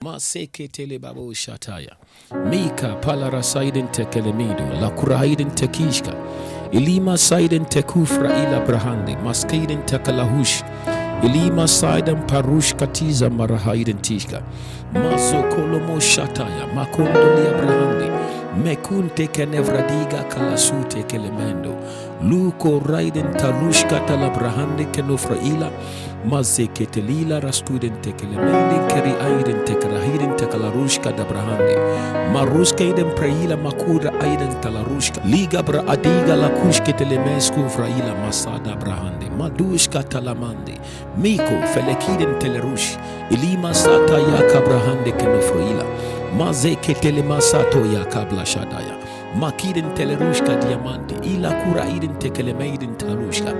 Maseke tele babo shataya. Mika palara saiden tekelemido. La kuraiden tekishka. Ilima saiden tekufra ila brahande. Maskaiden tekalahush. Ilima saiden parush katiza marahaiden tishka. Maso kolomo shataya. Makondolia brahande. Mekunte kenevradiga kalasute kelemendo. Luko raiden talushka talabrahande kenofra ila. Mazeke telila raskuden tekelemende keri aiden tekerahiden tekalarushka dabrahande. Maruska iden preila makura aiden talarushka. Liga bra adiga lakushke telemesku fraila masada brahande. Madushka talamande. Miko felekiden telerush. Ilima sata yaka brahande kenofroila. Mazeke telemasato yakabla shadaya. Makiden telerushka diamante. Ila kura iden tekelemeiden talushka.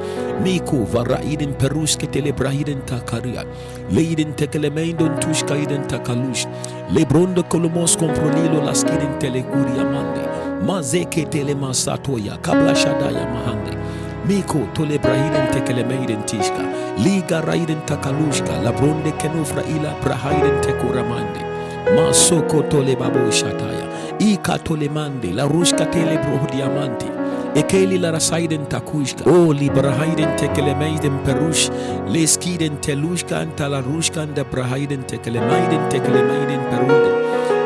Miko vara iden peruske telebrahiden takaria. Leiden tekelemeidon tushka iden takalush. Lebrondo kolomos comprolilo laskiden telekuria mande. Mazeke telemasato yakabla shadaya mahande. Miko tole brahiden tekelemeiden tishka. Liga raiden takalushka. Labronde kenufra ila brahiden tekuramande. Masoko tole babo shataya. Ika tole mande. La rushka tele bro diamante. Ekeli la rasaiden takushka. O librahaiden tekelemeiden perush. Leskiden telushka anta la rushka anda brahaiden tekelemeiden peruiden.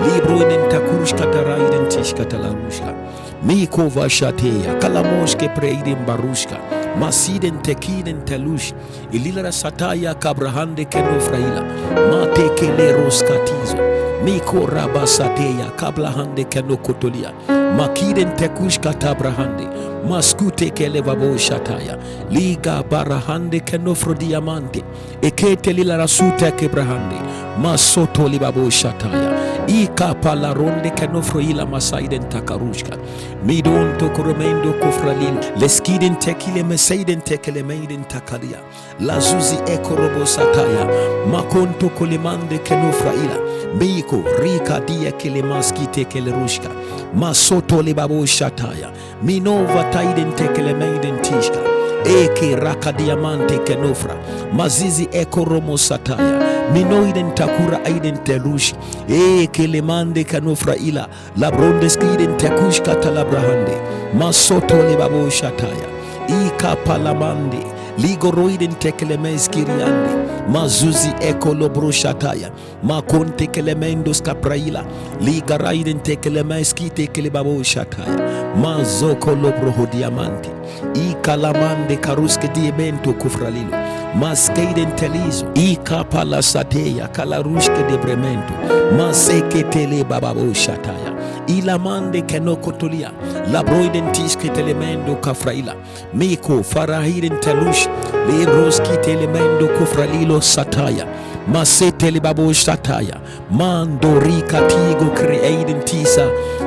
Libroiden takushka taraiden tishka talarushka. Miko vashateya. Kalamoshke preiden barushka. Masiden tekiden telush. Ilila sataya kabrahande kenofraila. Mate kele roskatizo. Miko rabasateya kablahande kenokotolia. Makiden tekushka tabrahande. Maskute kelevabo shataya. Liga barahande kenofrodiamante. Ekete lila rasuta kebrahande. Masoto libabo shataya. Ika palaronde kenofroila masaiden takarushka. Midon tokoromendo kofralil. Leskiden tekile mesaiden tekele meiden takalia. Lazuzi ekorobo sataya. Makonto kolemande kenofraila. Miko rika dia kelemaski tekelerushka. Masoto libabo shataya. Minova taiden tekelemeiden tishka. Eke raka diamante kenofra. Mazizi ekoromo sataya. Minoiden takura aiden telush. Eke lemande kanofra ila. Labrondeskiden tekushka talabrahande. Masoto libabo shataya. Ika palamande. Ligoroiden tekelemeskiriande. Mazuzi ekolobro shataya. Makonte kelemendos kapraila. Ligaraiden tekelemeski tekelebabo shataya. Mazoko lobro diamante. Ikalamande karuske diemento kufralilo. Maskeiden telizo. Ika palasateya kalarushke debremento. Maseke tele bababo shataya. Ilamande kenokotolia. Labroiden tiske telemendo kafraila. Miko farahiden telush. Lebroski telemendo kufralilo sataya. Masete libabo shataya. Mandorika tigo creaiden tisa.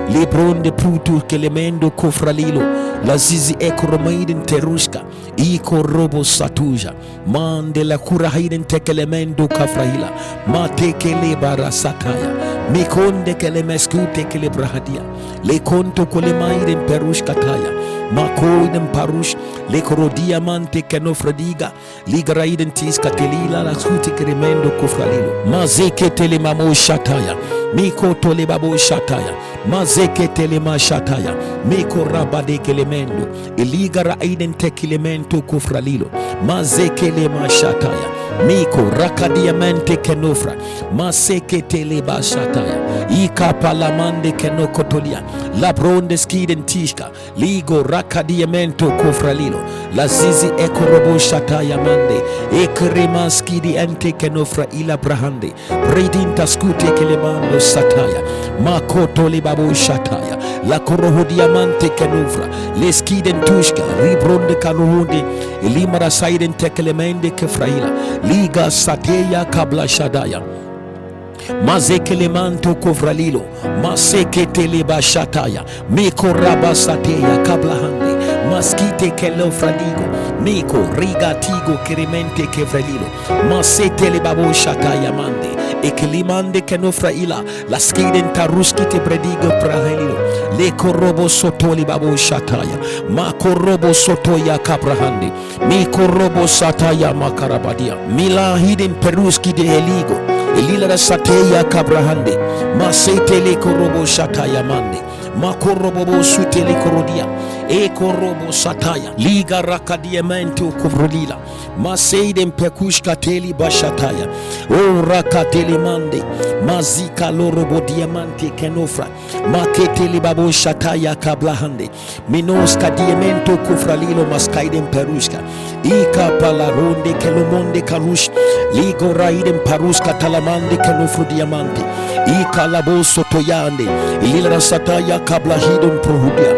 Lebronde putu kelemendo kufralilo. Lazizi ekoromaiden terushka. Iko robo satuja. Mande la kurahaiden tekelemendo kafrahila. Matekele bara sataya. Mikonde kelemeskute kelebrahadia. Lekonto kolemaiden perush kataya. Makoiden parush. Lekoro diamante kenofradiga. Ligaraiden tiska telila la suti keremendo kufralilo. Mazeke telemamo shataya. Miko tole babo shataya. Mazeke telema shataya. Miko rabade kelemendo. Iligara aiden tekilemento kufralilo. Mazeke lema shataya. Miko rakadiamente kenofra. Maseke teleba shataya. Ika palamande kenokotolia. Labronde skiden tishka. Ligo rakadiamento kufralilo. Lazizi ekorobo shataya mande. Ekrema skidi ente kenofra ila brahande. Redinta skute kelemando sataya. Makoto libabo shataya. La koroho diamante kenufra. Leskiden tushka. Ribronde kanuhundi. Ilimara saiden tekelemende kefraila. Liga sateya kabla shadaya. Mazekelemanto kovralilo. Maseketeleba shataya. Miko raba sateya kabla hande. Maskite kelofradigo. Miko rigatigo kirimente kevralilo. Masetele babo shataya mande. Ekelimande kenofraila. Laskiden taruskite bredigo prahelilo. Leko robo sotoli babo shataya. Mako robo sotoya kabrahandi. Miko robo sataya makarabadia. Mila hidden peruski de heligo. Elila sateya kabrahande. Masete le korobo shataya mande. Makorobo sutele korodia. Ekorobo sataya. Liga rakadiamento kuvrolila. Maseidem pekushka teli bashataya. O rakatele mande. Mazika lorobo diamante kenofra. Maketeli babo shataya kablahande. Minoska diamento kufralilo maskaidem perushka. Ika palaronde kelomonde karush. Ligo raidem paruska talamande kenofru diamante. Ika labo sotoyande. Ilila sataya kablahidum prohudia.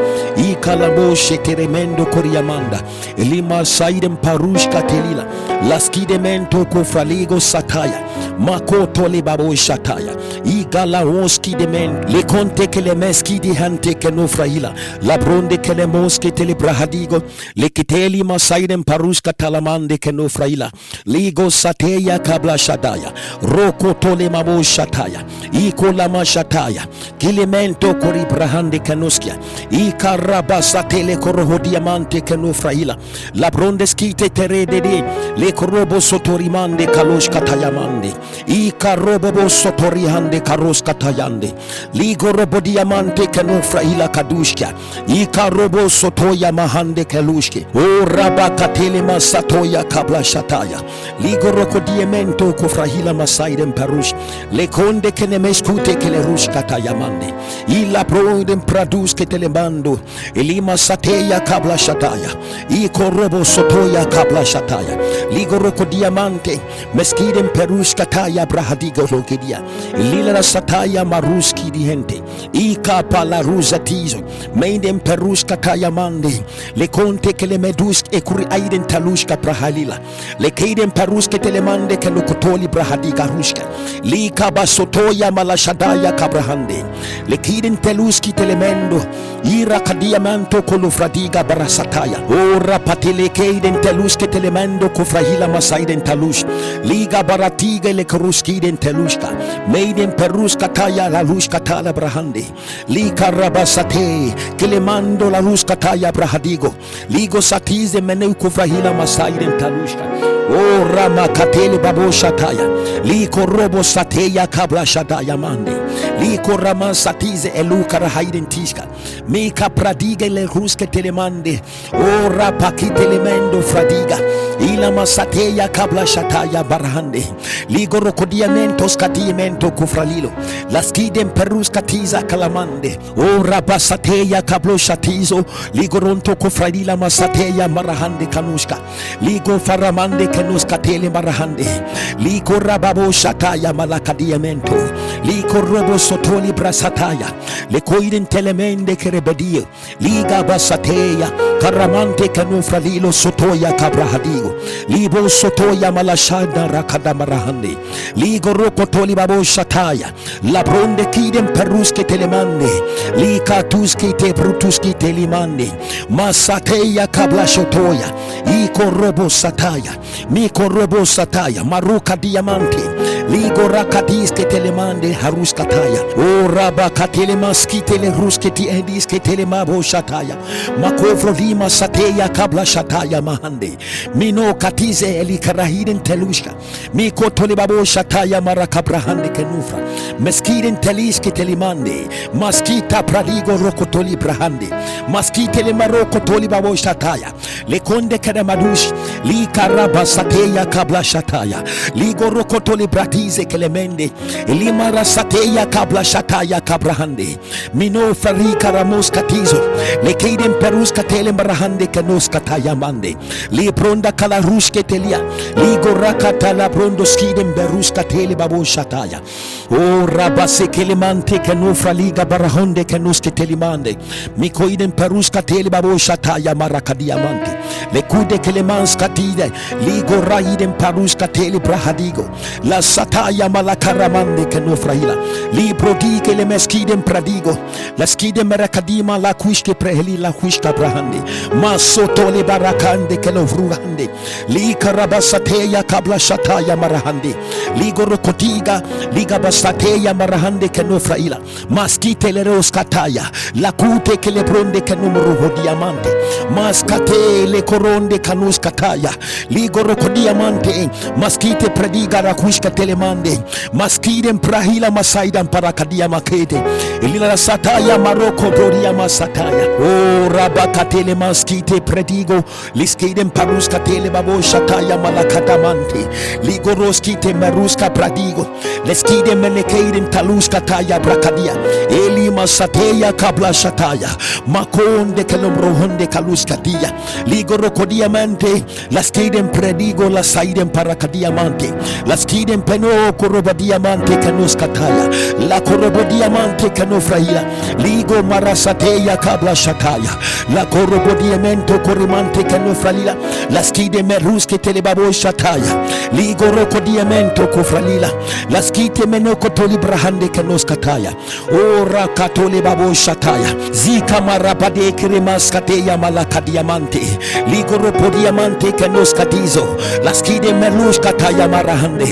Ika labo sheteremendo koriamanda. Elima saidem parushka telila. Laskidemento kufraligo sataya. Makoto le babo shataya. Igala oski demen. Le conte ke le meski di hante ke no frahila. La bronde ke le moske tele brahadigo. Le kiteli masaidem paruska talamande ke no frahila. Ligo sateya kabla shadaya. Roko tole mabo shataya. Iko lama shataya. Kilemento kori brahande kenoskia. Ika rabasa tele koroho diamante ke no frahila. La bronde skite terede de. Le korobo sotorimande kalosh katayamande. Ika robo sotorihande karos katayande. Ligo robo diamante keno frahila kadushka. Ika robo sotoya mahande kelushke. O raba katele masatoya kabla shataya. Ligo roko diamento kufrahila masaidem perush. Le konde kene meskute kele rush katayamande. Ila proidem pradus ketelemando. Elima sateya kabla shataya. Iko robo sotoya kabla shataya. Ligo roko diamante meskidem perush kataya brahadigo lokedia. Lila sataya maruski dihente. Ika pala ruzatizo. Meindem perush kataya mande. Le conte ke le medus ekuri aiden talushka prahalila. Le keidem perush ke telemande ke lokotoli brahadiga rushka. Lika basotoya malashadaya kabrahande. Le keiden teluski telemendo. Ira kadiamanto kolufradiga barasataya. Ora patele keiden teluske telemendo kufrahila masaiden talush. Liga baratiga le karuskiden telushka. Meiden peruska taya la lushka tala brahande. Lika rabasate kelemando la lushka taya brahadigo. Ligo satize meneu kufrahila masaiden talushka. O rama katele babo shataya. Liko robo sateya kabla shadaya mande. Liko rama satize eluka rahaiden tishka. Mika pradiga le ruske telemande. O rapakite lemendo fradiga. Ila masateya kabla shataya barahande. Ligo rokodiamentos katiamento kufralilo. Laskidem perus katiza kalamande. O rabasateya kablo shatizo. Ligo ronto kufralila masateya marahande kanushka. Ligo faramande kenuska tele marahande. Ligo rababo shataya malakadiamento. Ligo robo sotoli brasataya. Lekoiden telemende kerebedio. Liga basateya karamante kanufralilo sotoya kabrahadigo. Libo sotoya malashada rakada marahande. Ligo roko toli babo shataya. La bronde kidem peruske telemande. Lika tuski te brutuski telimande. Masateya kabla shotoya. Iko robo sataya. Miko robo sataya. Maruka diamante. Ligo rakadiske telemande haruskataya. O raba katelemaski tele rusketi endiske telemabo shataya. Makovro lima sateya kabla shataya mahande. Mino katize elikarahiden telushka. Miko tolibabo shataya marakabrahande kenufra. Meskiden teliske telimande. Maskita pradigo rokotoli brahande. Maskite le maroko tolibabo shataya. Lekonde kadamadush. Likaraba sateya kabla shataya. Ligo rokotoli bratize kelemende. Limara sateya kabla shataya kabrahande. Mino farika ramos katizo. Lekeiden perus katele marahande kenos kataya mande. Libronda kala ruske telia. Ligo rakata la brondo skiden beruska tele babo shataya. O rabase kelemante kenufra liga barahonde kenuske telimande. Mikoiden peruska tele babo shataya marakadiamante. Lekude kelemans katide. Ligo raiden peruska tele brahadigo. La sataya malakaramande kenufra hila. Libro di kelemeskiden pradigo. La skide merakadima la kushke preheli la kushka brahande. Masoto le barakande kelovruhande. Lika rabasateya kabla shataya marahande. Ligo rokotiga. Liga basateya marahande kenofraila. Maskite le roskataya. Lakute kelebronde kenumruho diamante. Maskate le coronde canus kataya ligoro diamante maskite prediga rakushka telemande maskiden prahila masaidan parakadia makete ilila sataya maroko doria masataya o rabakatele maskite predigo liskiden paruska tele babo shataya malakatamante ligoroskite meruska pradigo leskide menekeden taluska taya brakadia eli masateya kabla shataya makonde kelomrohonde kaluska dia ligoro diamante laskiden predigo la saiden paracadiamante laskiden peno koroba diamante kanuska taya la koroba diamante kanofrahila ligo marasateya kabla shataya la koroba diamento korimante kanofralila laskide meruske telebabo shataya ligo roko diamento kofralila laskite menoko tolibrahande kanuska taya ora katole babo shataya zika marabade kremaskateya malaka diamante ligo ropo diamante kanuska tizo laskide meruska taya marahande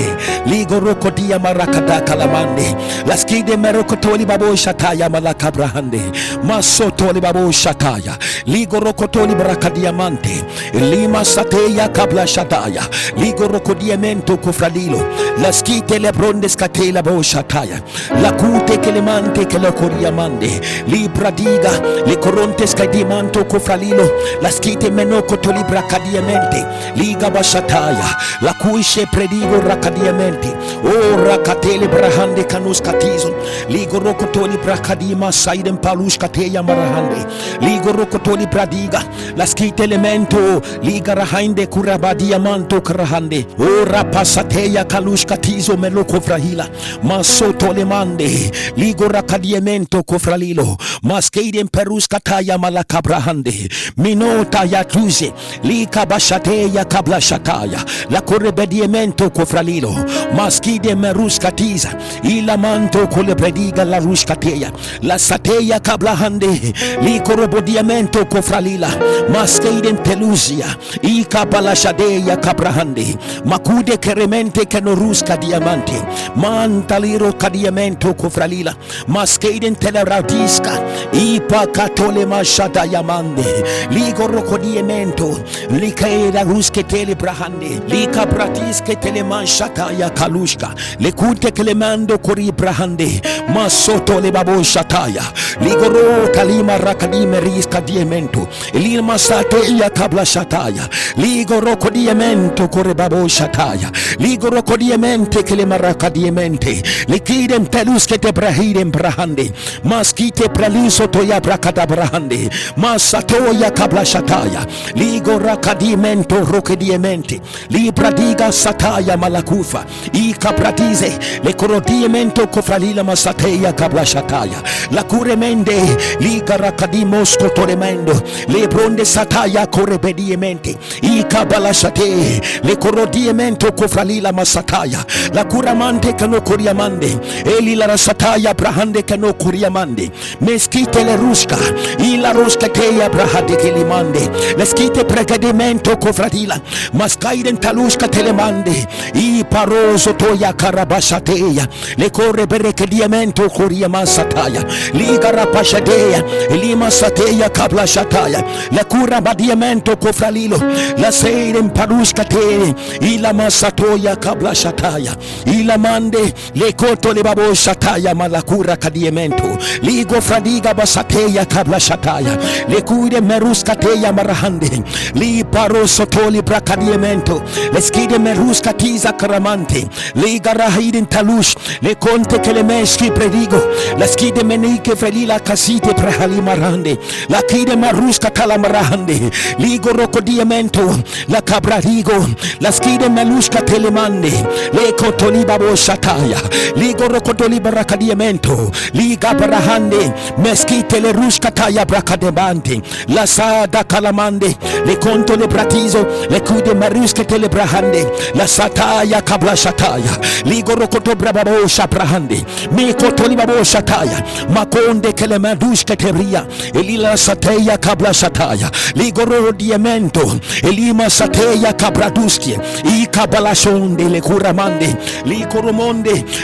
ligo roko diamarakada kalamande laskide meroko toli babo shataya malaka brahande maso toli babo shataya ligo roko toli braka diamante lima sateya kabla shataya ligo roko diamento kufralilo laskite lebronde skatela bo shataya lakute kelemante kelokoriamande libra diga le corontes kadimanto kufralilo laskite menoko toli braka diamante liga bashataya la kuishe predigo rakadiamenti o rakatele brahande kanus katizo ligo rokotoli brakadima saiden palush kateya marahande ligo rokotoli bradiga laskite elemento liga rahinde kurabadia manto krahande o rapasateya kalush katizo meloko frahila masotole mande ligo rakadiamento kofralilo maskeiden perus kataya malakabrahande minota ya tuze lika bashateya kabla shataya la korebediamento kofralilo maskide meruskatiza ila manto kolebrediga la ruskateya la sateya kabla hande li korobodiamento kofralila maskiden teluzia ikabala shadeya kabrahande makude keremente kenoruska diamante mantaliro kadiamento kofralila maskiden teleradiska ipa katole mashada yamande ligo rokodiamento likaida rusketele brahande lika pratiske telemansha ya kalushka lekute kelemando kori brahande masoto le babo shataya ligoro kalima rakadime riska diemento elima sate ya kabla shataya ligoro kodiemento kore babo shataya ligoro kodiemente kelema rakadiemente likidem teluske te brahidem brahande maskite praliso to ya brakada brahande masato ya kabla shataya ligoro kadimento rokediemente libra diga sataya malakufa ikapratize le corodiamento kofralila masateya kabla shataya la kuremende ligarakadimos kotoremendo le bronde sataya korebediamente ikabala shate le corodiamento kofralila masataya la kuramante kano koriamande elila rasataya brahande kano koriamande meskite le ruska ila ruska teya brahade kelimande leskite pregedimento kofralila maskaiden taluska telemande i paroso toya karabashateya le corre bereke diamento koria masataya liga rapashateya lima sateya kabla shataya la cura badiamento kofralilo la seiden paruska te ila masatoya kabla shataya ila mande le koto le babo shataya malakura kadiamento ligo fradiga basateya kabla shataya le kuide meruska teya marahande li paroso toli brakadiamento le skide meruska tiza karamante liga rahidin talush le conte kelemeski predigo la skide menike felila kasite prehali marande la kide maruska kala marande ligo rokodiamento la cabrarigo la skide meluska telemande le kotoli babo shataya ligo rokodoli barakadiamento liga barahande meskite le ruska taya brakadebante la sada kalamande le conto le bratizo le kude maruska tele brahande la sataya kabla shataya ligo rokoto brababo shabrahande mi kotoli babo shataya shataya makonde kelemadush keteria elila sateya kabla shataya ligoro diamento elima sateya kabraduski ikabalashonde le kuramande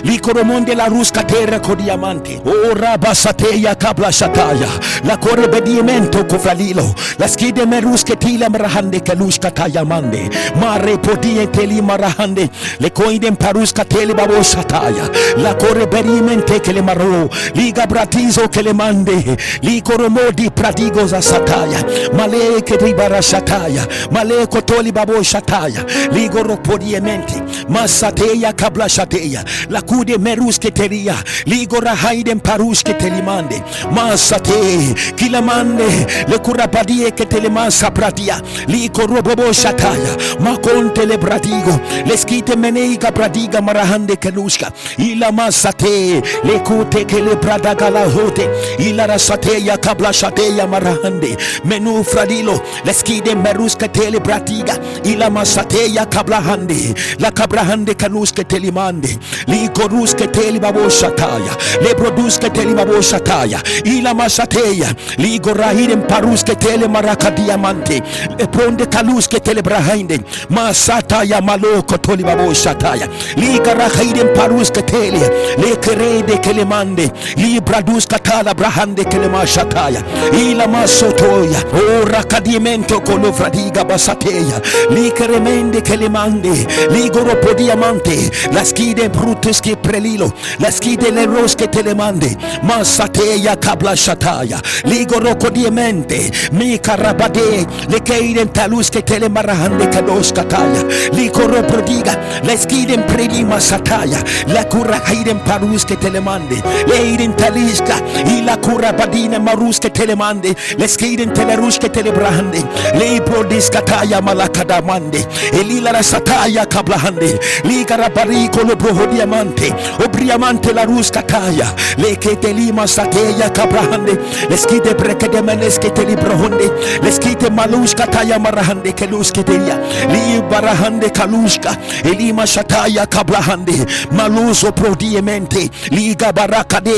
likoromonde la ruska terra kodiamante ora basateya kabla shataya la korebediamento kofralilo la skide meruske tila marahande kalushka tayamande mare podie teli marahande le koiden paruska tele babo shataya la korebediamente kele maro liga bratizo kele mande likoromodi pradigo za sataya maleke ribara shataya maleko toli babo shataya ligoro podiamente masateya kabla shateya la kude meruske teria ligora haiden paruske telimande masate kila mande le kurabadie ke telemasa pradia likorobobo shataya makonte le bradigo le skite meneiga bradiga marahande kelushka ila masate le kute ke le bradaga la hote ila rasateya kabla shateya marahande menu fradilo le skide meruske tele bradiga ila masateya kabla hande la kabra hande kanuske telimande likoruske teli babo shataya le produske teli babo shataya ila masateya ligorahiden paruske tele maraka diamante le pronde kaluske tele brahinde masataya maloko toli babo shataya ligarahiden paruske tele le kerede kelemande li braduska tala brahande kelema shataya ila masotoya o rakadimento kolofradiga basateya likeremende kelemande ligoro podiamante la skide brutuski prelilo la skide le roske telemande masateya kabla shataya ligoro kodiamente mi karabade le keiden taluske telemarahande kadoska taya likoro prodiga la skide prelima sataya la kura haiden paruske telemande leiden taliska ila kura badine maruske telemande le skide teleruske telebrahande le prodiska taya malakadamande elila sataya kabla hande ligara bariko lo broho diamante obriamante la ruska taya le ketelima sateya kabla hande le skide brekede meneske telibrohonde le skide maluska taya marahande keluske teya li barahande kaluska elima shataya kabla hande maluso prodiamente liga barakade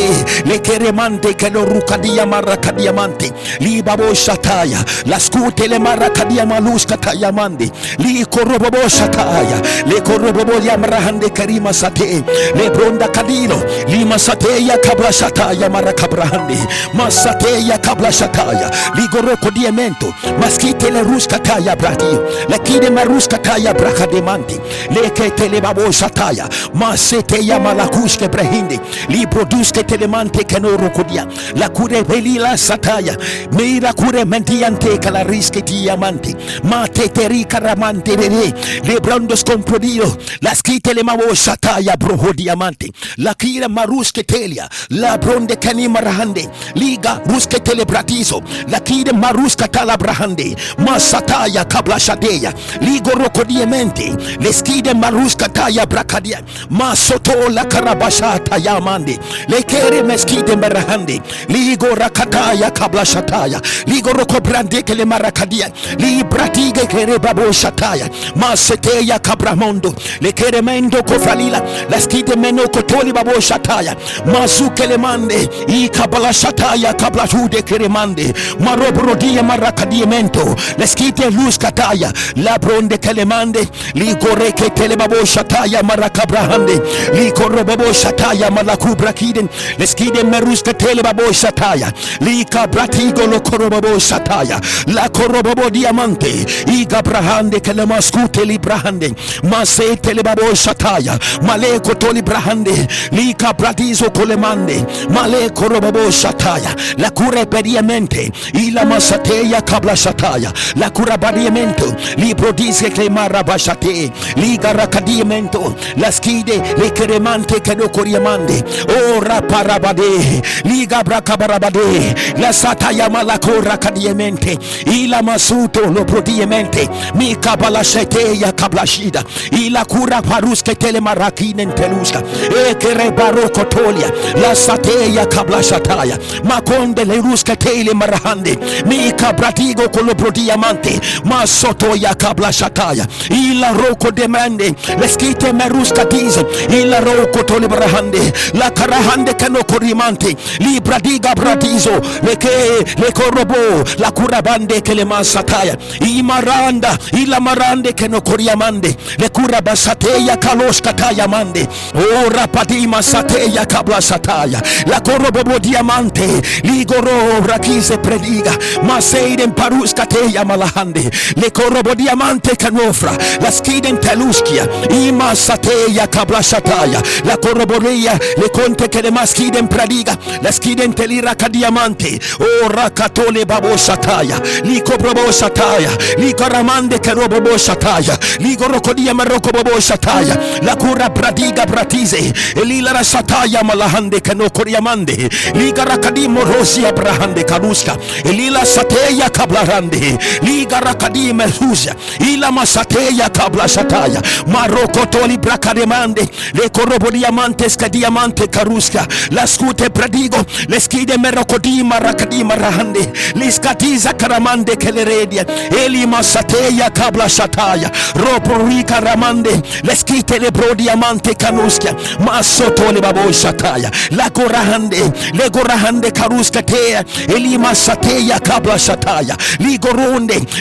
le keremante kelo rukadia marakadiamante li babo shataya la skute le marakadia maluska taya mande li korobobo shataya le korobobo ya marahande karima sate le bronda kadilo lima sate ya kabla shataya marakabrahande masate ya kabla shataya ligoroko diamento maskite le ruska taya brati le kide maruska taya brakademanti le ketele babo shataya masete ya malakushke brahinde li produske telemante kenoro kodia la kure velila sataya meira kure mentiante kala riske diamante mate teri karamante le brandos comprodido la skite le mabo shataya broho diamante la kira maruske telia la bronde kanima rahande liga ruske tele bratizo la kide maruska tala brahande masataya kabla shadeya ligo rokodiamente le skide maruska taya brakadia masoto la karabasha taya mande le kere meskide marahande ligo rakataya kabla shataya ligo rokobrande kele marakadia li bratige kere babo shataya maseteya kabramondo le keremendo kofalila la skide meno kotoli babo shataya mazukele mande i kabala shataya kabla tude keremande marobrodia marakadiemento le skide luz kataya la bronde kelemande li goreke tele babo shataya marakabrahande li korobabo shataya malakubra kiden le skide meruska tele babo shataya li kabratigo lo korobabo shataya la korobabo diamante i gabrahande kelema skute li brahande mase tele babo shataya maleko toli brahande li kabratizo kolemande maleko robabo shataya la kure pediamente ila masateya kabla shataya la kura badiamento li prodise klemara bashate li garakadiamento la skide le keremante kedo koriamande ora parabade li gabrakabarabade la sataya malakora kadiamente ila masuto lo prodiamente mi kabala sheteya kabla shida ila kura paruske tele marakinen teluska e kere baroko tolia la sateya kabla shataya makonde le ruska tele marahande mi kabratigo kolobro diamante masoto ya kabla shataya ila roko demande leskite meruska tizo ila roko tole marahande la karahande kano korimante libra diga bradizo le korobo la kurabande kele masataya imaranda ila marande kano koriamande le kurabasateya kaloskataya mande o rapadima sateya kabla sataya la korobo diamante ligoro rakize prediga maseiden paruskateya malahande le korobo diamante kanofra la skiden teluskia ima sateya kabla sataya la koroboria le conte che le maschiden pradiga la skiden telira kadiamante o rakatole babo sataya li kobrobo sataya li koramande kerobo sataya li gorokodia maroko bobo sataya la kura pradiga bratize elila sataya malahande kano koriamande li garakadimo rosia brahande karuska elila sateya kablarande li garakadime husia ila masateya kabla sataya maroko toli brakademande le korobo diamante skadiamante karuska la skute pradigo le skide merokodima rakadima rahande liskatiza karamande keleredia eli masateya kabla sataya ropo rika ramande le skite le brodiamante kanuska masoto le babo sataya la korahande le gorahande karuska tea eli masateya kabla sataya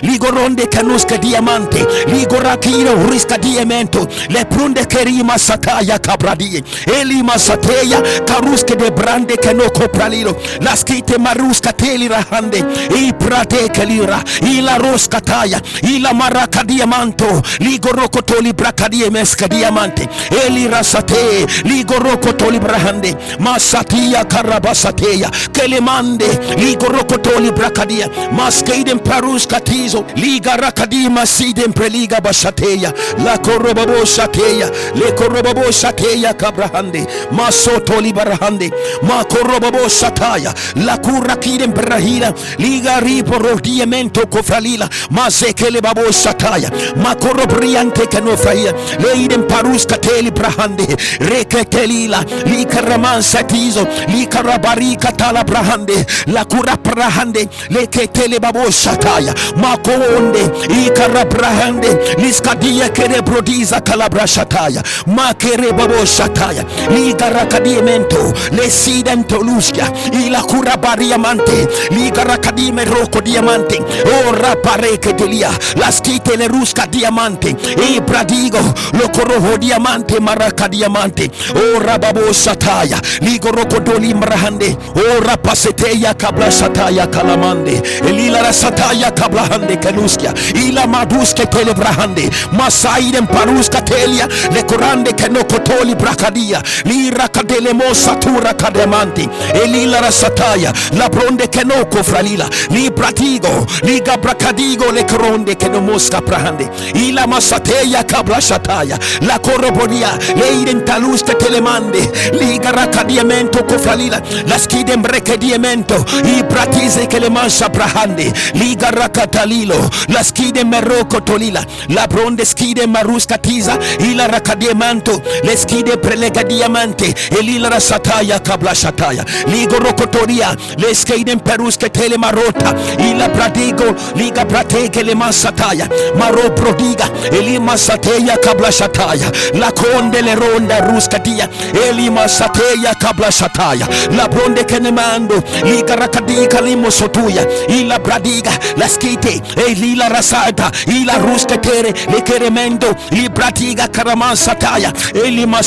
ligoronde kanuska diamante ligorakiro riska diamento le prunde kerima sataya kabradi eli masateya karuske de brande kanoko pralilo laskite maruska teli rahande i prate kalira ila roska taya ila maraka diamanto ligoroko toli brakadie meska diamante eli rasate ligoroko toli brahande masatia karabasateya kelemande ligoroko toli brakadia maskeiden paruska tizo liga rakadima siden preliga basateya la korobabo sateya le korobabo sateya kabrahande masoto libarahande makorobabo sataya la kurakiden brahila liga riporo diamento kofralila mazekele babo sataya makorobriante kanofaya leiden paruska teli brahande reketelila likaraman satizo likarabarika tala brahande la kurabrahande leketele babo sataya makonde ikarabrahande liskadia kere brodiza kalabra sataya makere babo sataya ligarakadiemento lesidento luskia ila kurabariamante ligarakadime roko diamante o rapareke delia laskite le ruska diamante e bradigo lokoroho diamante maraka diamante o rababo sataya ligoroko doli mrahande o rapaseteya kabla sataya kalamande elila sataya kabla hande kaluskia ila maduske tele brahande masaiden paruska telia le korande kenokotoli brakadia lira kadele mosatura kademanti elila rasataya la bronde kenoko fralila li pratigo liga brakadigo le koronde kenomoska prahande ila masateya kabla sataya la korobodia le identaluska telemande liga rakadiamento kofralila la skide mbrekediamento i pratize kelemansa prahande liga rakatalilo la skide meroko tolila la bronde skide maruska tiza ila rakadiamanto le skide prelega diamante elila rasataya kabla sataya ligo rokotoria le skide peruska tele marota ila pradigo liga prateke le masataya maro prodiga elima sateya kabla sataya la konde le ronda ruska dia elima sateya kabla sataya la bronde kenemando liga rakadika limo sotuya ila bradiga la skite elila rasata ila ruska tere le keremendo li bradiga karaman sataya elima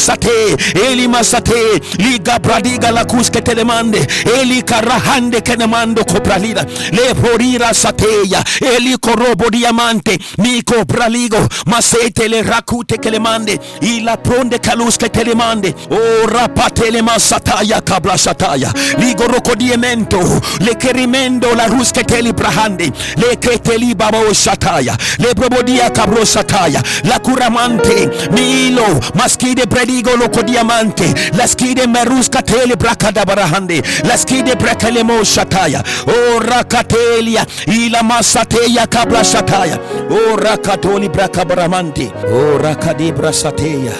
sate liga bradiga la kuske telemande eli karahande kenemando kopralida le porira sateya eli korobo diamante miko praligo masete le rakute kelemande ila pronde kaluske telemande o rapatele masataya kabla sataya ligo rokodiemento le kerimendo la ruske teli brahande le keteli babo sataya le probodia kabro sataya la kuramante milo maskide predigo loko diamante la skide meruska teli brakada barahande la skide brekelemo sataya o rakatelia ila masateya kabla sataya o rakatoli brakabaramante o rakadibra sateya.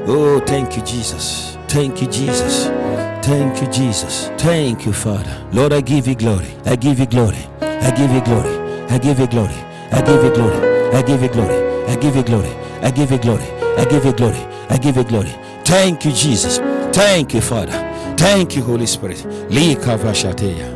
Oh, thank you, Jesus. Thank you, Jesus. Thank you, Jesus. Thank you, Father. Lord, I give you glory. I give you glory. I give you glory. I give you glory. I give you glory. I give you glory. I give you glory. I give you glory. I give you glory. I give you glory. Thank you, Jesus. Thank you, Father. Thank you, Holy Spirit. Likavashateya.